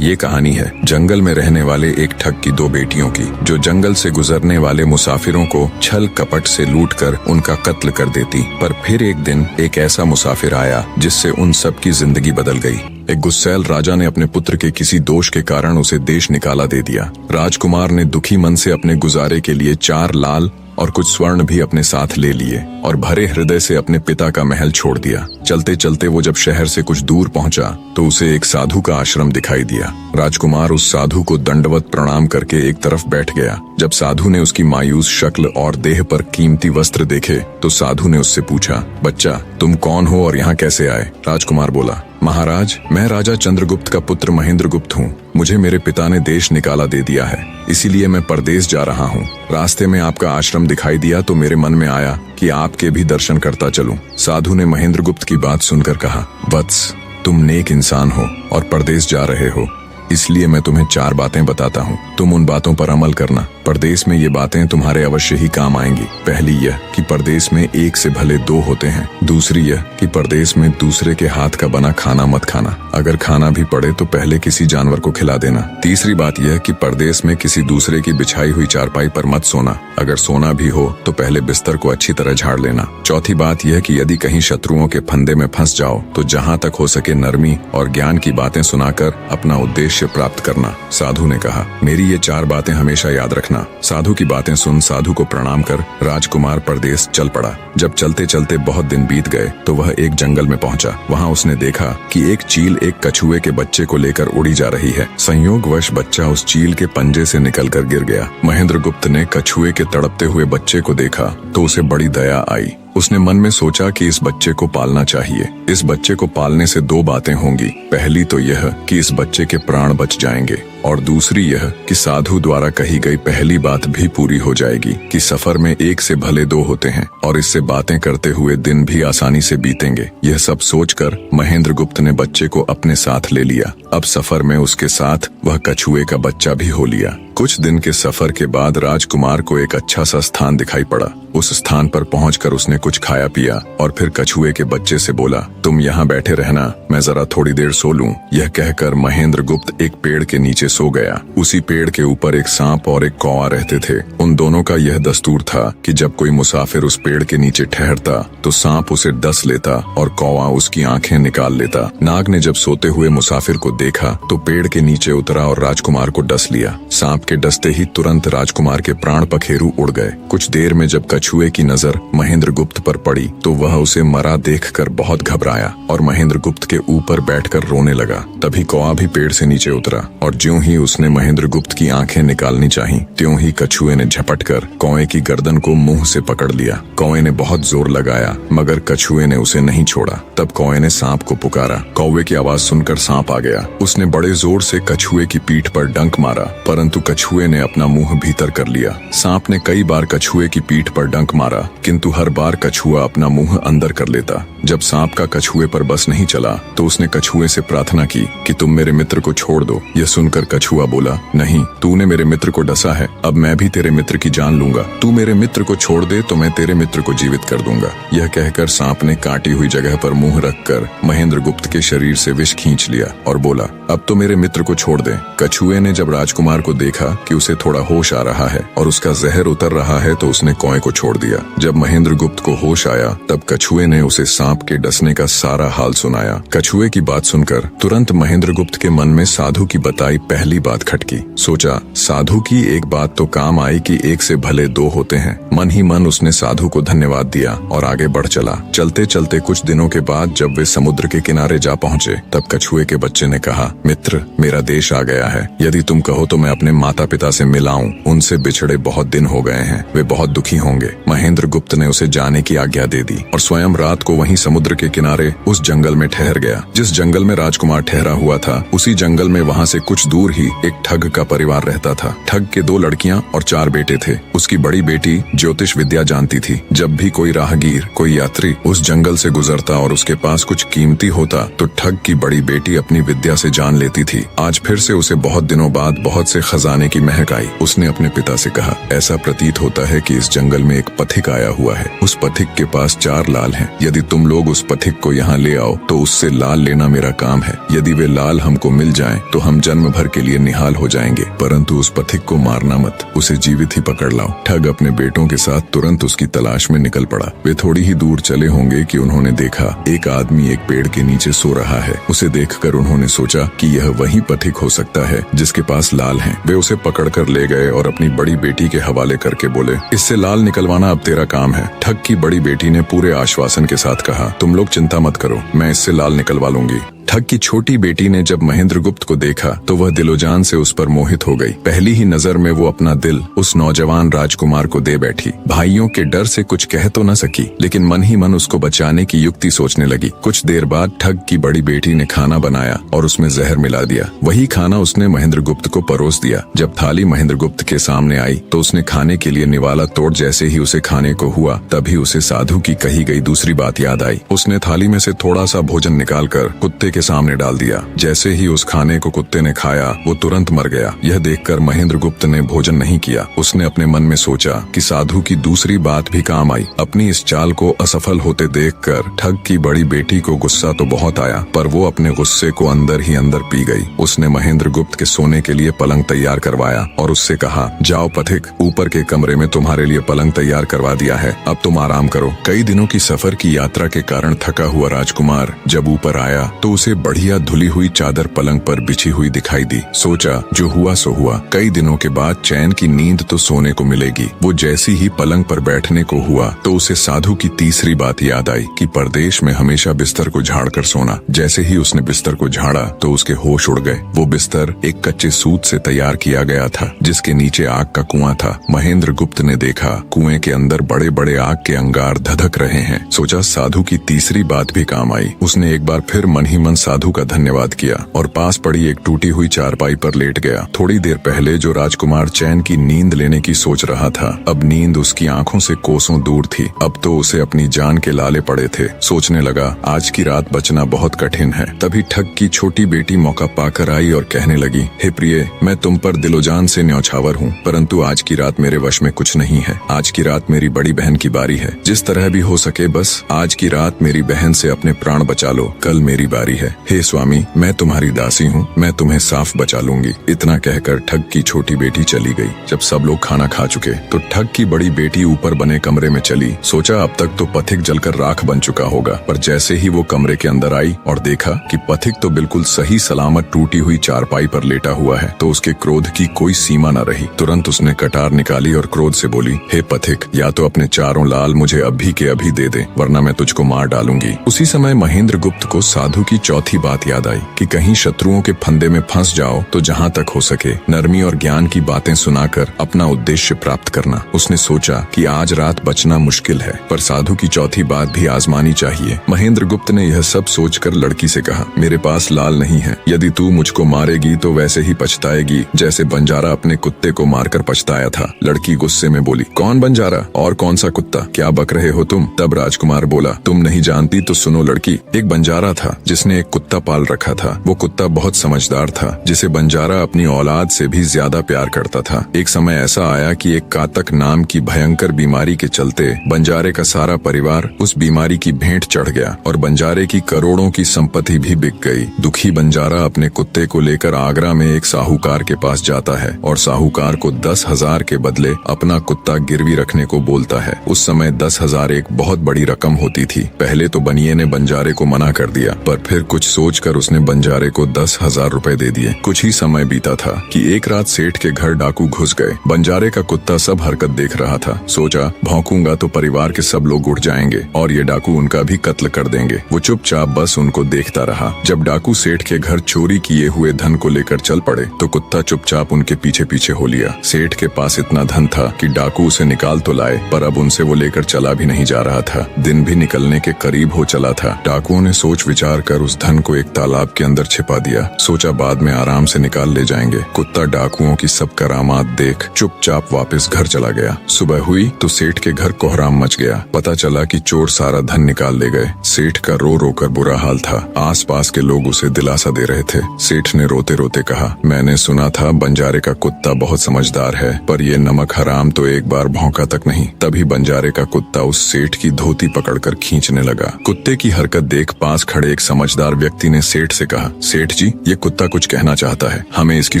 ये कहानी है जंगल में रहने वाले एक ठग की दो बेटियों की, जो जंगल से गुजरने वाले मुसाफिरों को छल कपट से लूटकर उनका कत्ल कर देती। पर फिर एक दिन एक ऐसा मुसाफिर आया जिससे उन सब की जिंदगी बदल गई। एक गुस्सैल राजा ने अपने पुत्र के किसी दोष के कारण उसे देश निकाला दे दिया। राजकुमार ने दुखी मन से अपने गुजारे के लिए 4 लाल और कुछ स्वर्ण भी अपने साथ ले लिए और भरे हृदय से अपने पिता का महल छोड़ दिया। चलते चलते वो जब शहर से कुछ दूर पहुंचा तो उसे एक साधु का आश्रम दिखाई दिया। राजकुमार उस साधु को दंडवत प्रणाम करके एक तरफ बैठ गया। जब साधु ने उसकी मायूस शक्ल और देह पर कीमती वस्त्र देखे तो साधु ने उससे पूछा, बच्चा तुम कौन हो और यहाँ कैसे आए? राजकुमार बोला, महाराज मैं राजा चंद्रगुप्त का पुत्र महेंद्रगुप्त हूँ। मुझे मेरे पिता ने देश निकाला दे दिया है, इसीलिए मैं परदेश जा रहा हूँ। रास्ते में आपका आश्रम दिखाई दिया तो मेरे मन में आया कि आपके भी दर्शन करता चलूं। साधु ने महेंद्रगुप्त की बात सुनकर कहा, वत्स तुम नेक इंसान हो और परदेश जा रहे हो, इसलिए मैं तुम्हें 4 बातें बताता हूँ। तुम उन बातों पर अमल करना। परदेश में ये बातें तुम्हारे अवश्य ही काम आएंगी। पहली यह कि परदेश में एक से भले 2 होते हैं। दूसरी यह कि परदेश में दूसरे के हाथ का बना खाना मत खाना। अगर खाना भी पड़े तो पहले किसी जानवर को खिला देना। तीसरी बात यह कि परदेश में किसी दूसरे की बिछाई हुई चारपाई पर मत सोना। अगर सोना भी हो तो पहले बिस्तर को अच्छी तरह झाड़ लेना। चौथी बात यह कि यदि कहीं शत्रुओं के फंदे में फंस जाओ तो जहाँ तक हो सके नरमी और ज्ञान की बातें सुनाकर अपना उद्देश्य प्राप्त करना। साधु ने कहा, मेरी ये 4 बातें हमेशा याद रखना। साधु की बातें सुन साधु को प्रणाम कर राजकुमार परदेश चल पड़ा। जब चलते चलते बहुत दिन बीत गए तो वह एक जंगल में पहुंचा। वहां उसने देखा कि एक चील एक कछुए के बच्चे को लेकर उड़ी जा रही है। संयोगवश बच्चा उस चील के पंजे से निकलकर गिर गया। महेंद्रगुप्त ने कछुए के तड़पते हुए बच्चे को देखा तो उसे बड़ी दया आई। उसने मन में सोचा कि इस बच्चे को पालना चाहिए। इस बच्चे को पालने से 2 बातें होंगी। पहली तो यह कि इस बच्चे के प्राण बच जाएंगे और दूसरी यह कि साधु द्वारा कही गई पहली बात भी पूरी हो जाएगी कि सफर में एक से भले 2 होते हैं और इससे बातें करते हुए दिन भी आसानी से बीतेंगे। यह सब सोचकर महेंद्रगुप्त ने बच्चे को अपने साथ ले लिया। अब सफर में उसके साथ वह कछुए का बच्चा भी हो लिया। कुछ दिन के सफर के बाद राजकुमार को एक अच्छा सा स्थान दिखाई पड़ा। उस स्थान पर पहुंचकर उसने कुछ खाया पिया और फिर कछुए के बच्चे से बोला, तुम यहाँ बैठे रहना, मैं जरा थोड़ी देर सो लूं। यह कहकर महेंद्रगुप्त एक पेड़ के नीचे सो गया। उसी पेड़ के ऊपर एक सांप और एक कौवा रहते थे। उन दोनों का यह दस्तूर था कि जब कोई मुसाफिर उस पेड़ के नीचे ठहरता तो सांप उसे डस लेता और कौवा उसकी आंखें निकाल लेता। नाग ने जब सोते हुए मुसाफिर को देखा तो पेड़ के नीचे उतरा और राजकुमार को डस लिया। सांप के डसते ही तुरंत राजकुमार के प्राण पखेरु उड़ गए। कुछ देर में जब कछुए की नजर महेंद्रगुप्त पर पड़ी तो वह उसे मरा देखकर बहुत घबराया और महेंद्रगुप्त के ऊपर बैठकर रोने लगा। तभी कौवा भी पेड़ से नीचे उतरा और ज्यों ही उसने महेंद्रगुप्त की आंखें निकालनी चाही त्यों ही कछुए ने झपटकर कौवे की गर्दन को मुंह से पकड़ लिया। कौवे ने बहुत जोर लगाया मगर कछुए ने उसे नहीं छोड़ा। तब कौवे ने सांप को पुकारा। कौवे की आवाज सुनकर सांप आ गया। उसने बड़े जोर से कछुए की पीठ पर डंक मारा परंतु कछुए ने अपना मुंह भीतर कर लिया। सांप ने कई बार कछुए की पीठ पर डंक मारा किंतु हर बार कछुआ अपना मुंह अंदर कर लेता। जब सांप का कछुए पर बस नहीं चला तो उसने कछुए से प्रार्थना की कि तुम मेरे मित्र को छोड़ दो। यह सुनकर कछुआ बोला, नहीं, तूने मेरे मित्र को डसा है, अब मैं भी तेरे मित्र की जान लूंगा। तू मेरे मित्र को छोड़ दे तो मैं तेरे मित्र को जीवित कर दूंगा। यह कहकर सांप ने काटी हुई जगह पर मुंह रखकर महेंद्रगुप्त के शरीर से विष खींच लिया और बोला, अब तो मेरे मित्र को छोड़ दे। कछुए ने जब राजकुमार को देखा कि उसे थोड़ा होश आ रहा है और उसका जहर उतर रहा है तो उसने कौवे को छोड़ दिया। जब महेंद्रगुप्त को होश आया तब कछुए ने उसे सांप के डसने का सारा हाल सुनाया। कछुए की बात सुनकर तुरंत महेंद्रगुप्त के मन में साधु की बताई पहली बात खटकी। सोचा, साधु की एक बात तो काम आई कि एक से भले 2 होते हैं। मन ही मन उसने साधु को धन्यवाद दिया और आगे बढ़ चला। चलते चलते कुछ दिनों के बाद जब वे समुद्र के किनारे जा पहुंचे तब कछुए के बच्चे ने कहा, मित्र मेरा देश आ गया है, यदि तुम कहो तो मैं अपने माता पिता से मिलाऊं। उनसे बिछड़े बहुत दिन हो गए हैं, वे बहुत दुखी होंगे। महेंद्रगुप्त ने उसे जाने की आज्ञा दे दी और स्वयं रात को वहीं समुद्र के किनारे उस जंगल में ठहर गया। जिस जंगल में राजकुमार ठहरा हुआ था उसी जंगल में वहां से कुछ दूर दूर ही एक ठग का परिवार रहता था। ठग के 2 लड़कियां और 4 बेटे थे। उसकी बड़ी बेटी ज्योतिष विद्या जानती थी। जब भी कोई राहगीर, कोई यात्री उस जंगल से गुजरता और उसके पास कुछ कीमती होता तो ठग की बड़ी बेटी अपनी विद्या से जान लेती थी। आज फिर से उसे बहुत दिनों बाद बहुत से खजाने की महक आई। उसने अपने पिता से कहा, ऐसा प्रतीत होता है कि इस जंगल में एक पथिक आया हुआ है। उस पथिक के पास 4 लाल हैं। यदि तुम लोग उस पथिक को यहाँ ले आओ तो उससे लाल लेना मेरा काम है। यदि वे लाल हमको मिल जाएं तो हम जन्म भर के लिए निहाल हो जाएंगे, परंतु उस पथिक को मारना मत, उसे जीवित ही पकड़ लाओ। ठग अपने बेटों के साथ तुरंत उसकी तलाश में निकल पड़ा। वे थोड़ी ही दूर चले होंगे कि उन्होंने देखा एक आदमी एक पेड़ के नीचे सो रहा है। उसे देखकर उन्होंने सोचा कि यह वही पथिक हो सकता है जिसके पास लाल हैं। वे उसे पकड़कर ले गए और अपनी बड़ी बेटी के हवाले करके बोले, इससे लाल निकलवाना अब तेरा काम है। ठग की बड़ी बेटी ने पूरे आश्वासन के साथ कहा, तुम लोग चिंता मत करो, मैं इससे लाल निकलवा लूंगी। ठग की छोटी बेटी ने जब महेंद्रगुप्त को देखा तो वह दिलोजान से उस पर मोहित हो गई। पहली ही नजर में वो अपना दिल उस नौजवान राजकुमार को दे बैठी। भाइयों के डर से कुछ कह तो न सकी, लेकिन मन ही मन उसको बचाने की युक्ति सोचने लगी। कुछ देर बाद ठग की बड़ी बेटी ने खाना बनाया और उसमें जहर मिला दिया। वही खाना उसने महेंद्रगुप्त को परोस दिया। जब थाली महेंद्रगुप्त के सामने आई तो उसने खाने के लिए निवाला तोड़ जैसे ही उसे खाने को हुआ तभी उसे साधु की कही गई दूसरी बात याद आई। उसने थाली में से थोड़ा सा भोजन निकालकर कुत्ते के सामने डाल दिया। जैसे ही उस खाने को कुत्ते ने खाया वो तुरंत मर गया। यह देखकर महेंद्रगुप्त ने भोजन नहीं किया। उसने अपने मन में सोचा कि साधु की दूसरी बात भी काम आई। अपनी इस चाल को असफल होते देखकर ठग की बड़ी बेटी को गुस्सा तो बहुत आया, पर वो अपने गुस्से को अंदर ही अंदर पी गई। उसने महेंद्रगुप्त के सोने के लिए पलंग तैयार करवाया और उससे कहा, जाओ पथिक, ऊपर के कमरे में तुम्हारे लिए पलंग तैयार करवा दिया है, अब तुम आराम करो। कई दिनों की सफर की यात्रा के कारण थका हुआ राजकुमार जब ऊपर आया तो उसे बढ़िया धुली हुई चादर पलंग पर बिछी हुई दिखाई दी। सोचा जो हुआ सो हुआ, कई दिनों के बाद चैन की नींद तो सोने को मिलेगी। वो जैसी ही पलंग पर बैठने को हुआ तो उसे साधु की तीसरी बात याद आई कि परदेश में हमेशा बिस्तर को झाड़कर सोना। जैसे ही उसने बिस्तर को झाड़ा तो उसके होश उड़ गए। वो बिस्तर एक कच्चे सूत से तैयार किया गया था जिसके नीचे आग का कुआं था। महेंद्रगुप्त ने देखा कुएं के अंदर बड़े बड़े आग के अंगार धधक रहे हैं। सोचा साधु की तीसरी बात भी काम आई। उसने एक बार फिर मन ही मन साधु का धन्यवाद किया और पास पड़ी एक टूटी हुई चारपाई पर लेट गया। थोड़ी देर पहले जो राजकुमार चैन की नींद लेने की सोच रहा था, अब नींद उसकी आंखों से कोसों दूर थी। अब तो उसे अपनी जान के लाले पड़े थे। सोचने लगा आज की रात बचना बहुत कठिन है। तभी ठग की छोटी बेटी मौका पाकर आई और कहने लगी, हे प्रिय, मैं तुम पर दिलोजान से न्यौछावर हूँ, परंतु आज की रात मेरे वश में कुछ नहीं है। आज की रात मेरी बड़ी बहन की बारी है। जिस तरह भी हो सके बस आज की रात मेरी बहन से अपने प्राण बचा लो, कल मेरी बारी है। हे स्वामी, मैं तुम्हारी दासी हूँ, मैं तुम्हें साफ बचा लूंगी। इतना कहकर ठग की छोटी बेटी चली गई। जब सब लोग खाना खा चुके तो ठग की बड़ी बेटी ऊपर बने कमरे में चली। सोचा अब तक तो पथिक जलकर राख बन चुका होगा, पर जैसे ही वो कमरे के अंदर आई और देखा कि पथिक तो बिल्कुल सही सलामत टूटी हुई चारपाई पर लेटा हुआ है तो उसके क्रोध की कोई सीमा न रही। तुरंत उसने कटार निकाली और क्रोध से बोली, हे पथिक, या तो अपने 4 लाल मुझे अभी के अभी दे दे, वरना मैं तुझको मार डालूंगी। उसी समय महेंद्रगुप्त को साधु की चौथी बात याद आई कि कहीं शत्रुओं के फंदे में फंस जाओ तो जहाँ तक हो सके नरमी और ज्ञान की बातें सुनाकर अपना उद्देश्य प्राप्त करना। उसने सोचा कि आज रात बचना मुश्किल है, पर साधु की चौथी बात भी आजमानी चाहिए। महेंद्रगुप्त ने यह सब सोचकर लड़की से कहा, मेरे पास लाल नहीं है। यदि तू मुझको मारेगी तो वैसे ही पछताएगी जैसे बंजारा अपने कुत्ते को मारकर पछताया था। लड़की गुस्से में बोली, कौन बंजारा और कौन सा कुत्ता, क्या बक रहे हो तुम? तब राजकुमार बोला, तुम नहीं जानती तो सुनो लड़की, एक बंजारा था जिसने एक कुत्ता पाल रखा था। वो कुत्ता बहुत समझदार था जिसे बंजारा अपनी औलाद से भी ज्यादा प्यार करता था। एक समय ऐसा आया कि एक कातक नाम की भयंकर बीमारी के चलते बंजारे का सारा परिवार उस बीमारी की भेंट चढ़ गया और बंजारे की करोड़ों की संपत्ति भी बिक गई। दुखी बंजारा अपने कुत्ते को लेकर आगरा में एक साहूकार के पास जाता है और साहूकार को 10,000 के बदले अपना कुत्ता गिरवी रखने को बोलता है। उस समय 10,000 एक बहुत बड़ी रकम होती थी। पहले तो बनिए ने बंजारे को मना कर दिया, पर फिर कुछ सोचकर उसने बंजारे को 10,000 रुपए दे दिए। कुछ ही समय बीता था कि एक रात सेठ के घर डाकू घुस गए। बंजारे का कुत्ता सब हरकत देख रहा था। सोचा भौंकूंगा तो परिवार के सब लोग उठ जाएंगे और ये डाकू उनका भी कत्ल कर देंगे। वो चुपचाप बस उनको देखता रहा। जब डाकू सेठ के घर चोरी किए हुए धन को लेकर चल पड़े तो कुत्ता चुपचाप उनके पीछे पीछे हो लिया। सेठ के पास इतना धन था कि डाकू उसे निकाल तो लाए, पर अब उनसे वो लेकर चला भी नहीं जा रहा था। दिन भी निकलने के करीब हो चला था। डाकुओं ने सोच विचार कर उस धन को एक तालाब के अंदर छिपा दिया। सोचा बाद में आराम से निकाल ले जाएंगे। कुत्ता डाकुओं की सब करामात देख चुपचाप वापस घर चला गया। सुबह हुई तो सेठ के घर कोहराम मच गया। पता चला कि चोर सारा धन निकाल ले गए। सेठ का रो रो कर बुरा हाल था। आसपास के लोग उसे दिलासा दे रहे थे। सेठ ने रोते रोते कहा, मैंने सुना था बंजारे का कुत्ता बहुत समझदार है, पर ये नमक हराम तो एक बार भौंका तक नहीं। तभी बंजारे का कुत्ता उस सेठ की धोती पकड़कर खींचने लगा। कुत्ते की हरकत देख पास खड़े एक समझदार व्यक्ति ने सेठ से कहा, सेठ जी, ये कुत्ता कुछ कहना चाहता है, हमें इसकी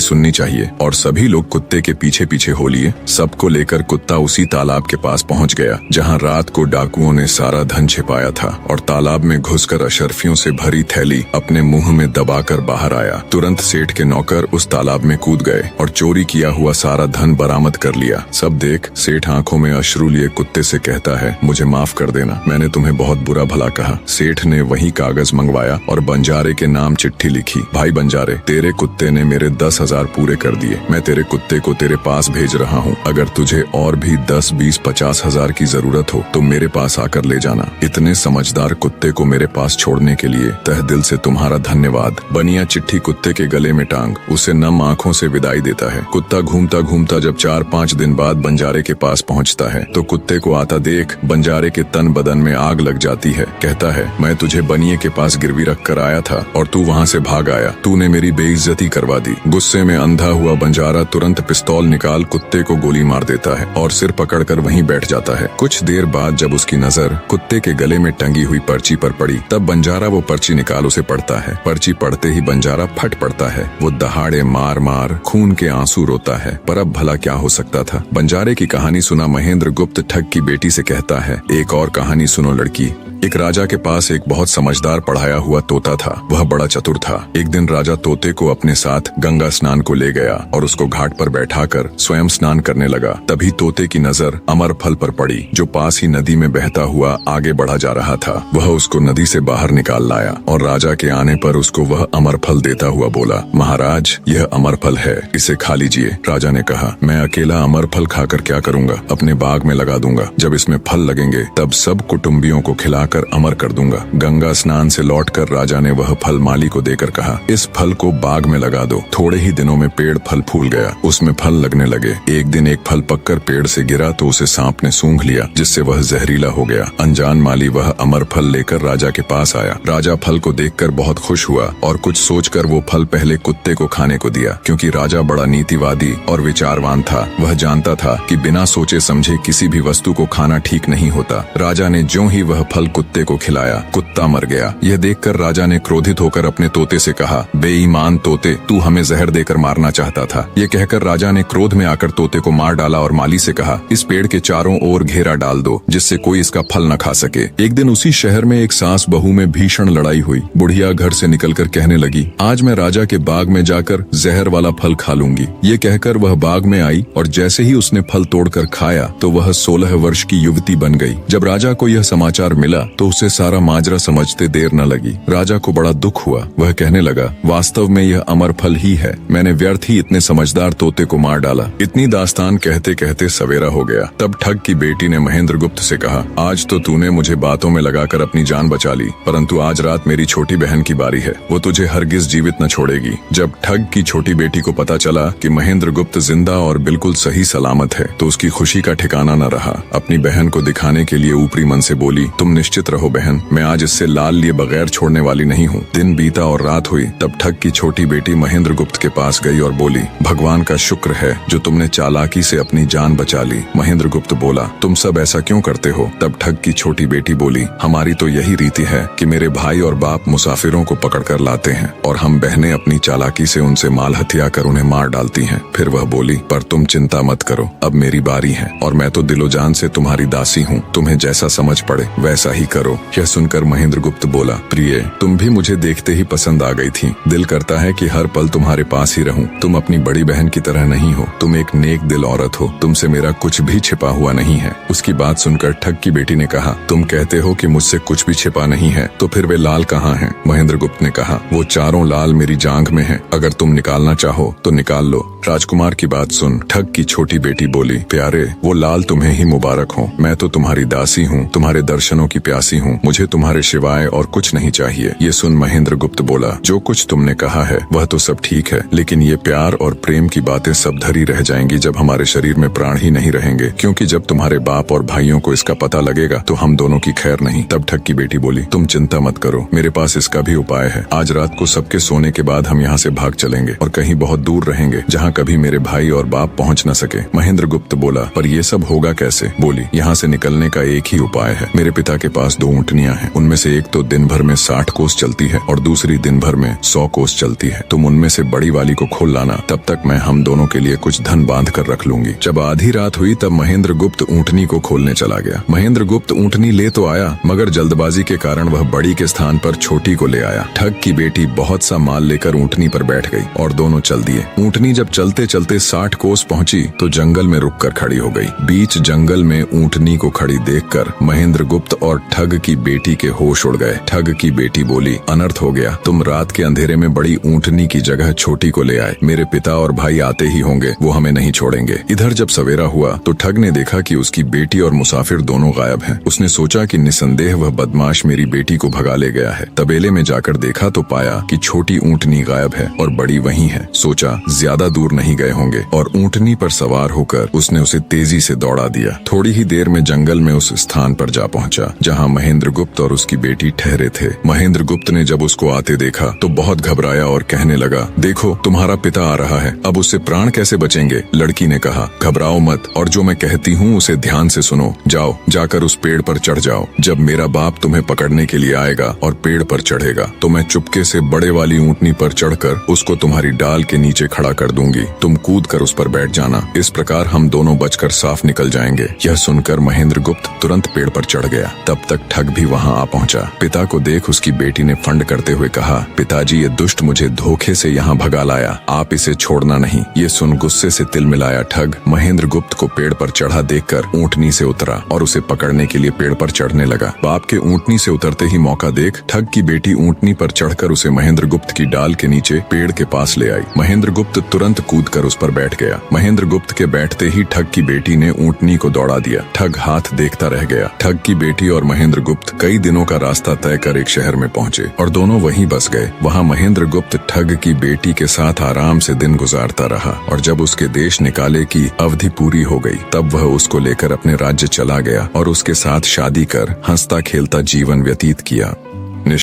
सुननी चाहिए। और सभी लोग कुत्ते के पीछे पीछे हो लिए। सबको लेकर कुत्ता उसी तालाब के पास पहुंच गया जहां रात को डाकुओं ने सारा धन छिपाया था, और तालाब में घुसकर अशर्फियों से भरी थैली अपने मुंह में दबाकर बाहर आया। तुरंत सेठ के नौकर उस तालाब में कूद गए और चोरी किया हुआ सारा धन बरामद कर लिया। सब देख सेठ आंखों में अश्रु लिए कुत्ते से कहता है, मुझे माफ कर देना, मैंने तुम्हें बहुत बुरा भला कहा। सेठ ने वही कागज मंगवाया और बंजारे के नाम चिट्ठी लिखी, भाई बंजारे, तेरे कुत्ते ने मेरे 10,000 पूरे कर दिए। मैं तेरे कुत्ते को तेरे पास भेज रहा हूँ। अगर तुझे और भी 10, 20, 50 हजार की जरूरत हो तो मेरे पास आकर ले जाना। इतने समझदार कुत्ते को मेरे पास छोड़ने के लिए तहे दिल से तुम्हारा धन्यवाद। बनिया चिट्ठी कुत्ते के गले में टांग उसे नम आंखों से विदाई देता है। कुत्ता घूमता घूमता जब 4-5 दिन बाद बंजारे के पास पहुंचता है तो कुत्ते को आता देख बंजारे के तन बदन में आग लग जाती है। कहता है, मैं तुझे बनिए के पास गिरवी रख कर आया था और तू वहाँ से भाग आया। तूने मेरी बेइज्जती करवा दी। गुस्से में अंधा हुआ बंजारा तुरंत पिस्तौल निकाल कुत्ते को गोली मार देता है और सिर पकड़कर वहीं बैठ जाता है। कुछ देर बाद जब उसकी नजर कुत्ते के गले में टंगी हुई पर्ची पर पड़ी तब बंजारा वो पर्ची निकाल उसे पढ़ता है। पर्ची पढ़ते ही बंजारा फट पड़ता है। वो दहाड़े मार मार खून के आंसू रोता है। पर अब भला क्या हो सकता था। बंजारे की कहानी सुना महेंद्र गुप्त ठग की बेटी से कहता है, एक और कहानी सुनो लड़की। एक राजा के पास एक बहुत समझदार पढ़ाया हुआ तोता था। वह बड़ा चतुर था। एक दिन राजा तोते को अपने साथ गंगा स्नान को ले गया और उसको घाट पर बैठाकर स्वयं स्नान करने लगा। तभी तोते की नजर अमर फल पर पड़ी जो पास ही नदी में बहता हुआ आगे बढ़ा जा रहा था। वह उसको नदी से बाहर निकाल लाया और राजा के आने पर उसको वह अमर फल देता हुआ बोला, महाराज, यह अमर फल है, इसे खा लीजिए। राजा ने कहा, मैं अकेला अमर फल खाकर क्या करूँगा, अपने बाग में लगा दूंगा। जब इसमें फल लगेंगे तब सब कुटुम्बियों को खिला कर अमर कर दूंगा। गंगा स्नान से लौटकर राजा ने वह फल माली को देकर कहा, इस फल को बाग में लगा दो। थोड़े ही दिनों में पेड़ फल फूल गया, उसमें फल लगने लगे। एक दिन एक फल पककर पेड़ से गिरा तो उसे सांप ने सूंघ लिया, जिससे वह जहरीला हो गया। अनजान माली वह अमर फल लेकर राजा के पास आया। राजा फल को देखकर बहुत खुश हुआ और कुछ सोचकर वो फल पहले कुत्ते को खाने को दिया। क्योंकि राजा बड़ा नीतिवादी और विचारवान था, वह जानता था कि बिना सोचे समझे किसी भी वस्तु को खाना ठीक नहीं होता। राजा ने ज्यों ही वह फल कुत्ते को खिलाया, कुत्ता मर गया। यह देखकर राजा ने क्रोधित होकर अपने तोते से कहा, बेईमान तोते, तू हमें जहर देकर मारना चाहता था। ये कहकर राजा ने क्रोध में आकर तोते को मार डाला और माली से कहा, इस पेड़ के चारों ओर घेरा डाल दो जिससे कोई इसका फल न खा सके। एक दिन उसी शहर में एक सास बहू में भीषण लड़ाई हुई। बुढ़िया घर से निकलकर कहने लगी, आज मैं राजा के बाग में जाकर जहर वाला फल खा लूंगी। ये कहकर वह बाग में आई और जैसे ही उसने फल तोड़कर खाया तो वह 16 वर्ष की युवती बन गई। जब राजा को यह समाचार मिला तो उसे सारा माजरा समझते देर न लगी। राजा को बड़ा दुख हुआ। वह कहने लगा, वास्तव में यह अमर फल ही है, मैंने व्यर्थ ही इतने समझदार तोते को मार डाला। इतनी दास्तान कहते कहते सवेरा हो गया। तब ठग की बेटी ने महेंद्र गुप्त से कहा, आज तो तूने मुझे बातों में लगाकर अपनी जान बचा ली, परंतु आज रात मेरी छोटी बहन की बारी है, वो तुझे हरगिज जीवित न छोड़ेगी। जब ठग की छोटी बेटी को पता चला कि महेंद्र गुप्त जिंदा और बिल्कुल सही सलामत है तो उसकी खुशी का ठिकाना न रहा। अपनी बहन को दिखाने के लिए ऊपरी मन से बोली, तुम निश्चित रहो बहन, मैं आज इससे लाल लिए बगैर छोड़ने वाली नहीं हूँ। दिन बीता और रात हुई। तब ठग की छोटी बेटी महेंद्र गुप्त के पास गई और बोली, भगवान का शुक्र है जो तुमने चालाकी से अपनी जान बचा ली। महेंद्र गुप्त बोला, तुम सब ऐसा क्यों करते हो? तब ठग की छोटी बेटी बोली, हमारी तो यही रीति है कि मेरे भाई और बाप मुसाफिरों को पकड़कर लाते हैं और हम बहनें अपनी चालाकी से उनसे माल हथिया कर उन्हें मार डालती हैं। फिर वह बोली, पर तुम चिंता मत करो, अब मेरी बारी है और मैं तो दिलो जान से तुम्हारी दासी हूँ, तुम्हें जैसा समझ पड़े वैसा ही करो। यह सुनकर महेंद्र गुप्त बोला, प्रिय, तुम भी मुझे देखते ही पसंद आ गई थी। दिल करता है कि हर पल तुम्हारे पास ही रहूं। तुम अपनी बड़ी बहन की तरह नहीं हो, तुम एक नेक दिल औरत हो, तुमसे मेरा कुछ भी छिपा हुआ नहीं है। उसकी बात सुनकर ठग की बेटी ने कहा, तुम कहते हो कि मुझसे कुछ भी छिपा नहीं है, तो फिर वे लाल कहाँ हैं? महेंद्र गुप्त ने कहा, वो चारों लाल मेरी जांघ में हैं, अगर तुम निकालना चाहो तो निकाल लो। राजकुमार की बात सुन ठग की छोटी बेटी बोली, प्यारे, वो लाल तुम्हें ही मुबारक हो। मैं तो तुम्हारी दासी हूँ, तुम्हारे दर्शनों की प्यासी हूँ, मुझे तुम्हारे सिवाय और कुछ नहीं चाहिए। चाहिए। ये सुन महेंद्र गुप्त बोला, जो कुछ तुमने कहा है वह तो सब ठीक है, लेकिन ये प्यार और प्रेम की बातें सब धरी रह जाएंगी जब हमारे शरीर में प्राण ही नहीं रहेंगे, क्योंकि जब तुम्हारे बाप और भाइयों को इसका पता लगेगा तो हम दोनों की खैर नहीं। तब ठग की बेटी बोली, तुम चिंता मत करो, मेरे पास इसका भी उपाय है। आज रात को सबके सोने के बाद हम यहाँ से भाग चलेंगे और कहीं बहुत दूर रहेंगे जहाँ कभी मेरे भाई और बाप पहुँच न सके। महेंद्र गुप्त बोला, पर ये सब होगा कैसे? बोली, यहाँ से निकलने का एक ही उपाय है। मेरे पिता के पास 2 ऊँटनियाँ हैं, उनमें से एक तो दिन भर में 60 कोस चलती है और दूसरी दिन भर में 100 कोस चलती है। तुम उनमें से बड़ी वाली को खोल लाना, तब तक मैं हम दोनों के लिए कुछ धन बांध कर रख लूंगी। जब आधी रात हुई तब महेंद्र गुप्त ऊँटनी को खोलने चला गया। महेंद्र गुप्त ऊँटनी ले तो आया, मगर जल्दबाजी के कारण वह बड़ी के स्थान पर छोटी को ले आया। ठग की बेटी बहुत सा माल लेकर ऊँटनी पर बैठ गई और दोनों चल दिए। ऊँटनी जब चलते चलते 60 कोस पहुंची तो जंगल में रुककर खड़ी हो गई। बीच जंगल में ऊँटनी को खड़ी देखकर महेंद्र गुप्त और ठग की बेटी के होश उड़ गए। ठग की बेटी बोली, अनर्थ हो गया, तुम रात के अंधेरे में बड़ी ऊँटनी की जगह छोटी को ले आए। मेरे पिता और भाई आते ही होंगे, वो हमें नहीं छोड़ेंगे। इधर जब सवेरा हुआ तो ठग ने देखा कि उसकी बेटी और मुसाफिर दोनों गायब हैं। उसने सोचा कि निसंदेह वह बदमाश मेरी बेटी को भगा ले गया है। तबेले में जाकर देखा तो पाया कि छोटी ऊँटनी गायब है और बड़ी वहीं है। सोचा ज्यादा दूर नहीं गए होंगे और ऊँटनी पर सवार होकर उसने उसे तेजी से दौड़ा दिया। थोड़ी ही देर में जंगल में उस स्थान पर जा पहुंचा जहां महेंद्र गुप्त और उसकी बेटी ठहरे थे। महेंद्र गुप्त ने जब उसको आते देखा तो बहुत घबराया और कहने लगा, देखो तुम्हारा पिता आ रहा है, अब उससे प्राण कैसे बचेंगे? लड़की ने कहा, घबराओ मत और जो मैं कहती हूँ उसे ध्यान से सुनो। जाओ, जाकर उस पेड़ पर चढ़ जाओ। जब मेरा बाप तुम्हें पकड़ने के लिए आएगा और पेड़ पर चढ़ेगा तो मैं चुपके से बड़े वाली ऊँटनी पर चढ़कर उसको तुम्हारी डाल के नीचे खड़ा कर दूंगी। तुम कूद कर उस पर बैठ जाना। इस प्रकार हम दोनों बचकर साफ निकल जाएंगे। यह सुनकर महेंद्र गुप्त तुरंत पेड़ पर चढ़ गया। तब तक ठग भी वहां आ पहुंचा। पिता को देख उसकी बेटी ने फंड करते हुए कहा, पिताजी ये दुष्ट मुझे धोखे से यहाँ भगा लाया, आप इसे छोड़ना नहीं। ये सुन गुस्से से तिल मिलाया ठग महेंद्र गुप्त को पेड़ पर चढ़ा देखकर ऊँटनी से उतरा और उसे पकड़ने के लिए पेड़ पर चढ़ने लगा। बाप के ऊँटनी से उतरते ही मौका देख ठग की बेटी ऊँटनी पर चढ़कर उसे महेंद्र गुप्त की डाल के नीचे पेड़ के पास ले आई। महेंद्र गुप्त तुरंत कूदकर उस पर बैठ गया। महेंद्र गुप्त के बैठते ही ठग की बेटी ने ऊँटनी को दौड़ा दिया। ठग हाथ देखता रह गया। ठग की बेटी और महेंद्र गुप्त कई दिनों का रास्ता तय कर एक शहर में पहुंचे और दोनों वहीं बस गए। वहां महेंद्र गुप्त ठग की बेटी के साथ आराम से दिन गुजारता रहा और जब उसके देश निकाले की अवधि पूरी हो गई तब वह उसको लेकर अपने राज्य चला गया और उसके साथ शादी कर हंसता खेलता जीवन व्यतीत किया।